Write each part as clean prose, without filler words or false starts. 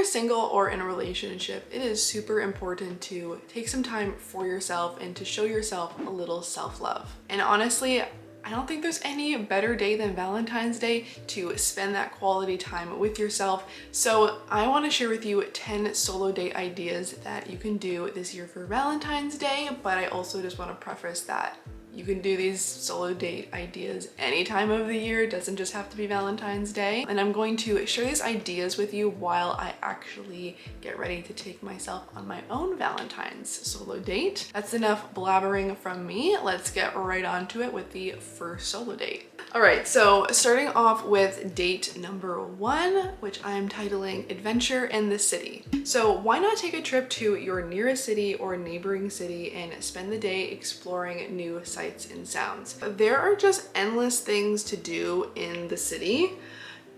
single or in a relationship, it is super important to take some time for yourself and to show yourself a little self-love. And honestly, I don't think there's any better day than Valentine's Day to spend that quality time with yourself. So I want to share with you 10 solo date ideas that you can do this year for Valentine's Day, but I also just want to preface that you can do these solo date ideas any time of the year. It doesn't just have to be Valentine's Day. And I'm going to share these ideas with you while I actually get ready to take myself on my own Valentine's solo date. That's enough blabbering from me. Let's get right on to it with the first solo date. All right, so starting off with date number 1, which I'm titling Adventure in the City. So why not take a trip to your nearest city or neighboring city and spend the day exploring new sights and sounds? There are just endless things to do in the city.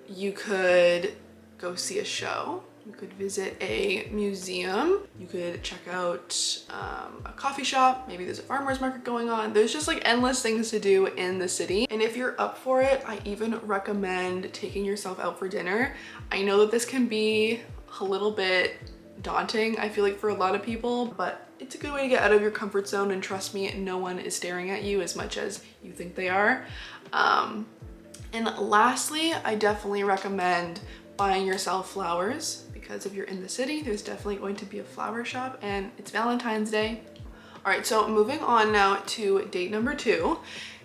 You could go see a show. You could visit a museum. You could check out a coffee shop. Maybe there's a farmer's market going on. There's just like endless things to do in the city. And if you're up for it, I even recommend taking yourself out for dinner. I know that this can be a little bit daunting, I feel like, for a lot of people, but it's a good way to get out of your comfort zone. And trust me, no one is staring at you as much as you think they are. And lastly, I definitely recommend buying yourself flowers, because if you're in the city, there's definitely going to be a flower shop and it's Valentine's Day. All right, so moving on now to date number 2,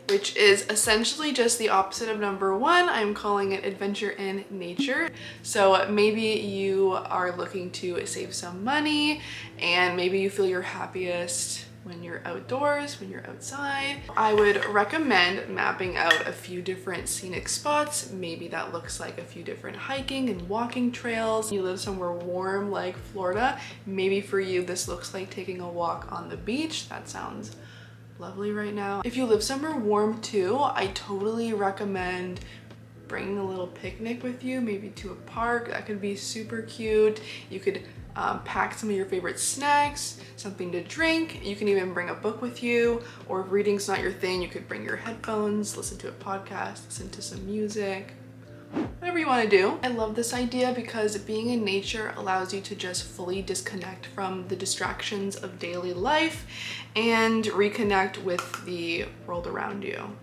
which is essentially just the opposite of number 1. I'm calling it Adventure in Nature. So maybe you are looking to save some money and maybe you feel your happiest when you're outdoors, when you're outside. I would recommend mapping out a few different scenic spots. Maybe that looks like a few different hiking and walking trails. You live somewhere warm like Florida. Maybe for you, this looks like taking a walk on the beach. That sounds lovely right now. If you live somewhere warm too, I totally recommend bringing a little picnic with you, maybe to a park. That could be super cute. You could pack some of your favorite snacks, something to drink. You can even bring a book with you, or if reading's not your thing, you could bring your headphones, listen to a podcast, listen to some music, whatever you want to do. I love this idea because being in nature allows you to just fully disconnect from the distractions of daily life and reconnect with the world around you.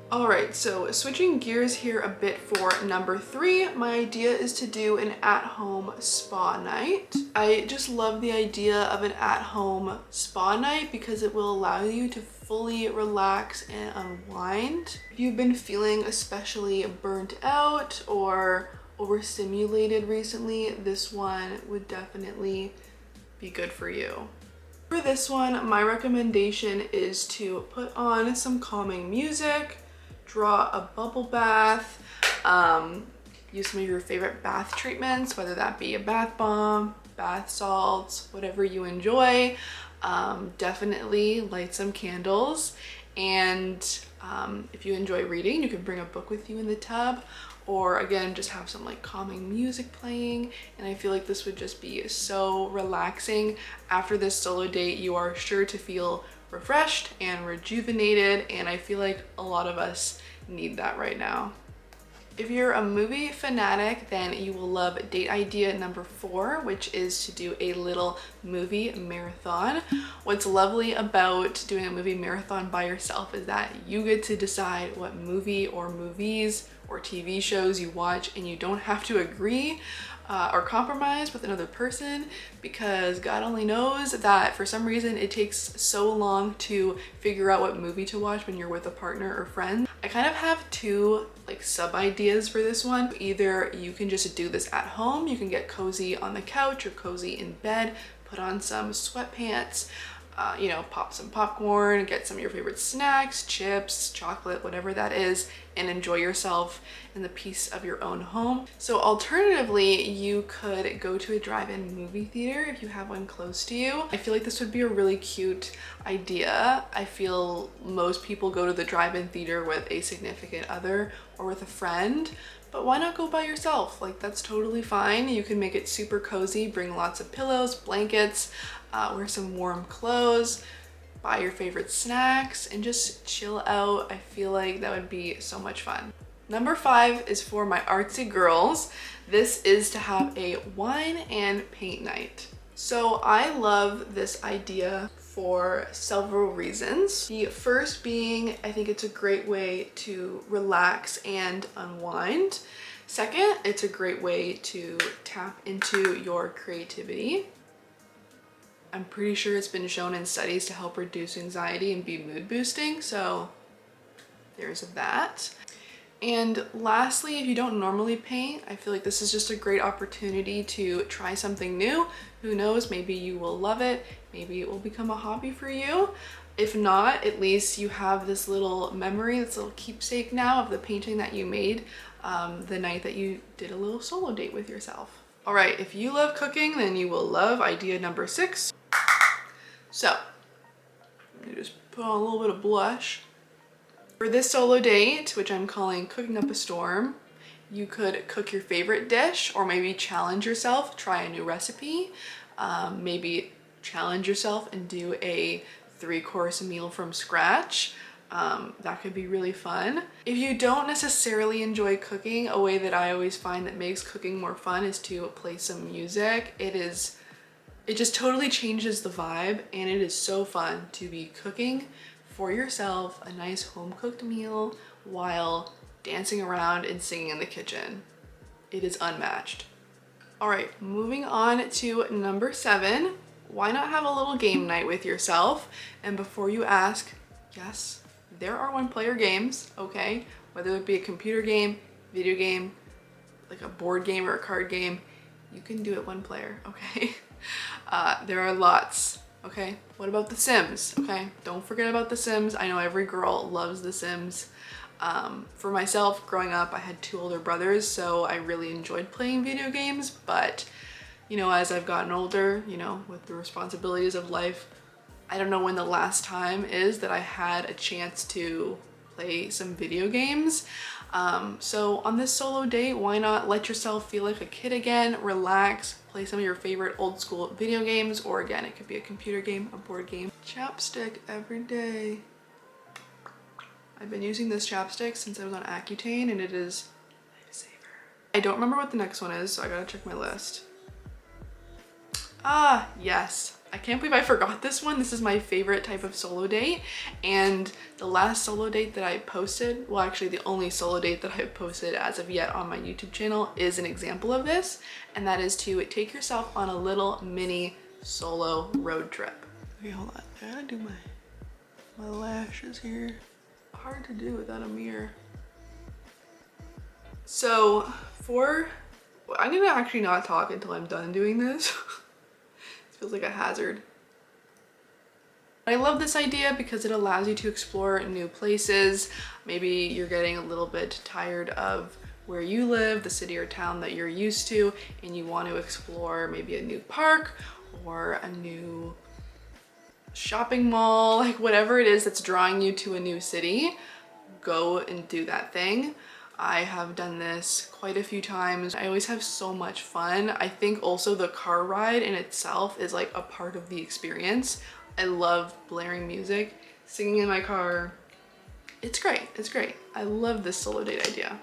All right, so switching gears here a bit for number 3, my idea is to do an at-home spa night. I just love the idea of an at-home spa night because it will allow you to fully relax and unwind. If you've been feeling especially burnt out or overstimulated recently, this one would definitely be good for you. For this one, my recommendation is to put on some calming music, draw a bubble bath, use some of your favorite bath treatments, whether that be a bath bomb, bath salts, whatever you enjoy. Definitely light some candles. And if you enjoy reading, you can bring a book with you in the tub, or again, just have some like calming music playing. And I feel like this would just be so relaxing. After this solo date, you are sure to feel refreshed and rejuvenated, and I feel like a lot of us need that right now. If you're a movie fanatic, then you will love date idea number 4, which is to do a little movie marathon. What's lovely about doing a movie marathon by yourself is that you get to decide what movie or movies or TV shows you watch, and you don't have to agree or compromise with another person, because God only knows that for some reason it takes so long to figure out what movie to watch when you're with a partner or friend. I kind of have 2 like sub ideas for this one. Either you can just do this at home, you can get cozy on the couch or cozy in bed, put on some sweatpants, you know, pop some popcorn, get some of your favorite snacks, chips, chocolate, whatever that is, and enjoy yourself in the peace of your own home. So alternatively, you could go to a drive-in movie theater if you have one close to you. I feel like this would be a really cute idea. I feel most people go to the drive-in theater with a significant other or with a friend, but why not go by yourself? Like, that's totally fine. You can make it super cozy, bring lots of pillows, blankets, wear some warm clothes, buy your favorite snacks, and just chill out. I feel like that would be so much fun. Number 5 is for my artsy girls. This is to have a wine and paint night. So I love this idea for several reasons. The first being, I think it's a great way to relax and unwind. Second, it's a great way to tap into your creativity. I'm pretty sure it's been shown in studies to help reduce anxiety and be mood boosting, so there's that. And lastly, if you don't normally paint, I feel like this is just a great opportunity to try something new. Who knows, maybe you will love it, maybe it will become a hobby for you. If not, at least you have this little memory, this little keepsake now of the painting that you made the night that you did a little solo date with yourself. All right, if you love cooking, then you will love idea number 6. So, let me just put on a little bit of blush. For this solo date, which I'm calling Cooking Up a Storm, you could cook your favorite dish or maybe challenge yourself, try a new recipe, maybe challenge yourself and do a 3-course meal from scratch. That could be really fun. If you don't necessarily enjoy cooking, a way that I always find that makes cooking more fun is to play some music. It just totally changes the vibe, and it is so fun to be cooking for yourself a nice home-cooked meal while dancing around and singing in the kitchen. It is unmatched. All right, moving on to number 7. Why not have a little game night with yourself? And before you ask, yes, there are one-player games, okay? Whether it be a computer game, video game, like a board game or a card game, you can do it one player, okay? There are lots, okay? What about The Sims, okay? Don't forget about The Sims. I know every girl loves The Sims. For myself, growing up, I had 2 older brothers, so I really enjoyed playing video games, but you know, as I've gotten older, you know, with the responsibilities of life, I don't know when the last time is that I had a chance to play some video games. So on this solo date, why not let yourself feel like a kid again, relax, play some of your favorite old school video games, or again, it could be a computer game, a board game. Chapstick every day. I've been using this chapstick since I was on Accutane, and it is a lifesaver. I don't remember what the next one is, so I gotta check my list. Ah, yes. I can't believe I forgot this one. This is my favorite type of solo date, and the last solo date that I posted, well actually the only solo date that I've posted as of yet on my YouTube channel is an example of this, and that is to take yourself on a little mini solo road trip. Okay, hold on. I gotta do my lashes here. Hard to do without a mirror. So I'm gonna actually not talk until I'm done doing this. Feels like a hazard. I love this idea because it allows you to explore new places. Maybe you're getting a little bit tired of where you live, the city or town that you're used to, and you want to explore maybe a new park or a new shopping mall, like whatever it is that's drawing you to a new city, go and do that thing. I have done this quite a few times. I always have so much fun. I think also the car ride in itself is like a part of the experience. I love blaring music, singing in my car. It's great, it's great. I love this solo date idea.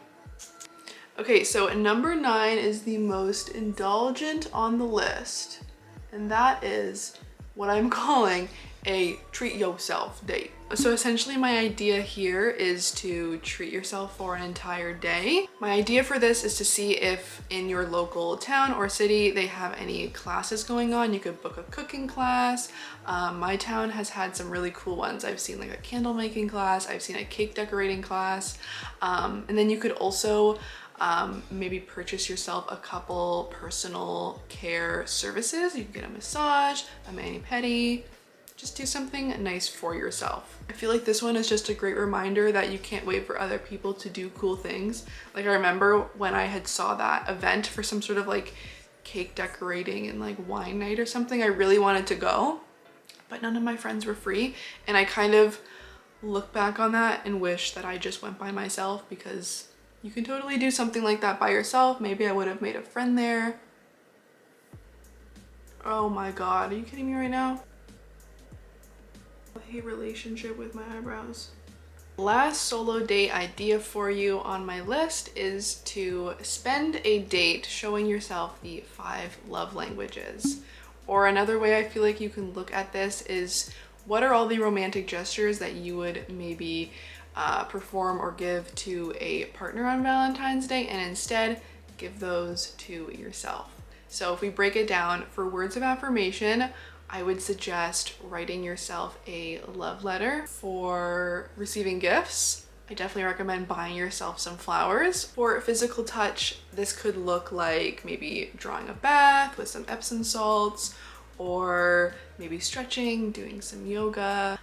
Okay, so number 9 is the most indulgent on the list, and that is what I'm calling a treat yourself date. So essentially my idea here is to treat yourself for an entire day. My idea for this is to see if in your local town or city they have any classes going on. You could book a cooking class. My town has had some really cool ones. I've seen like a candle making class, I've seen a cake decorating class, and then you could also maybe purchase yourself a couple personal care services. You can get a massage, a mani-pedi, just do something nice for yourself. I feel like this one is just a great reminder that you can't wait for other people to do cool things. Like I remember when I had saw that event for some sort of like cake decorating and like wine night or something, I really wanted to go, but none of my friends were free. And I kind of look back on that and wish that I just went by myself, because you can totally do something like that by yourself. Maybe I would have made a friend there. Oh my God, are you kidding me right now? I hate relationship with my eyebrows. Last solo date idea for you on my list is to spend a date showing yourself the 5 love languages. Or another way I feel like you can look at this is, what are all the romantic gestures that you would maybe perform or give to a partner on Valentine's Day, and instead give those to yourself. So if we break it down, for words of affirmation, I would suggest writing yourself a love letter. For receiving gifts, I definitely recommend buying yourself some flowers. For physical touch, this could look like maybe drawing a bath with some Epsom salts, or maybe stretching, doing some yoga.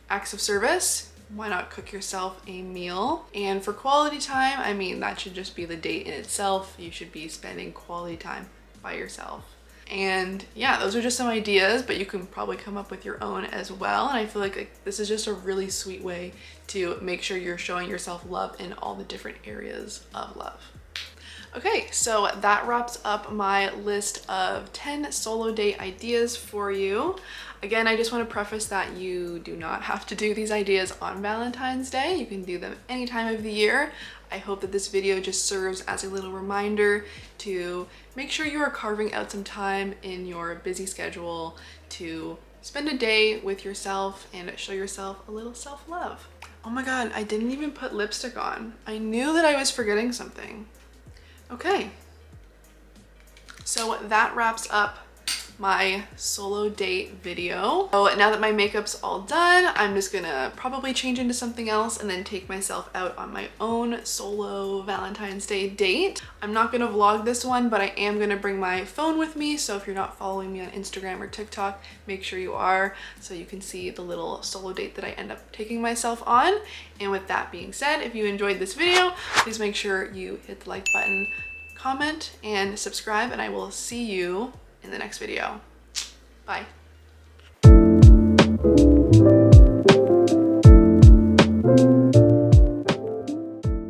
Acts of service, why not cook yourself a meal? And for quality time, I mean, that should just be the date in itself. You should be spending quality time by yourself. And yeah, those are just some ideas, but you can probably come up with your own as well. And I feel like this is just a really sweet way to make sure you're showing yourself love in all the different areas of love. Okay, so that wraps up my list of 10 solo date ideas for you. Again, I just want to preface that you do not have to do these ideas on Valentine's Day. You can do them any time of the year. I hope that this video just serves as a little reminder to make sure you are carving out some time in your busy schedule to spend a day with yourself and show yourself a little self-love. Oh my God, I didn't even put lipstick on. I knew that I was forgetting something. Okay, so that wraps up my solo date video. So now that my makeup's all done, I'm just gonna probably change into something else and then take myself out on my own solo Valentine's Day date. I'm not gonna vlog this one, but I am gonna bring my phone with me. So if you're not following me on Instagram or TikTok, make sure you are, so you can see the little solo date that I end up taking myself on. And with that being said, if you enjoyed this video, please make sure you hit the like button, comment, and subscribe, and I will see you in the next video. Bye.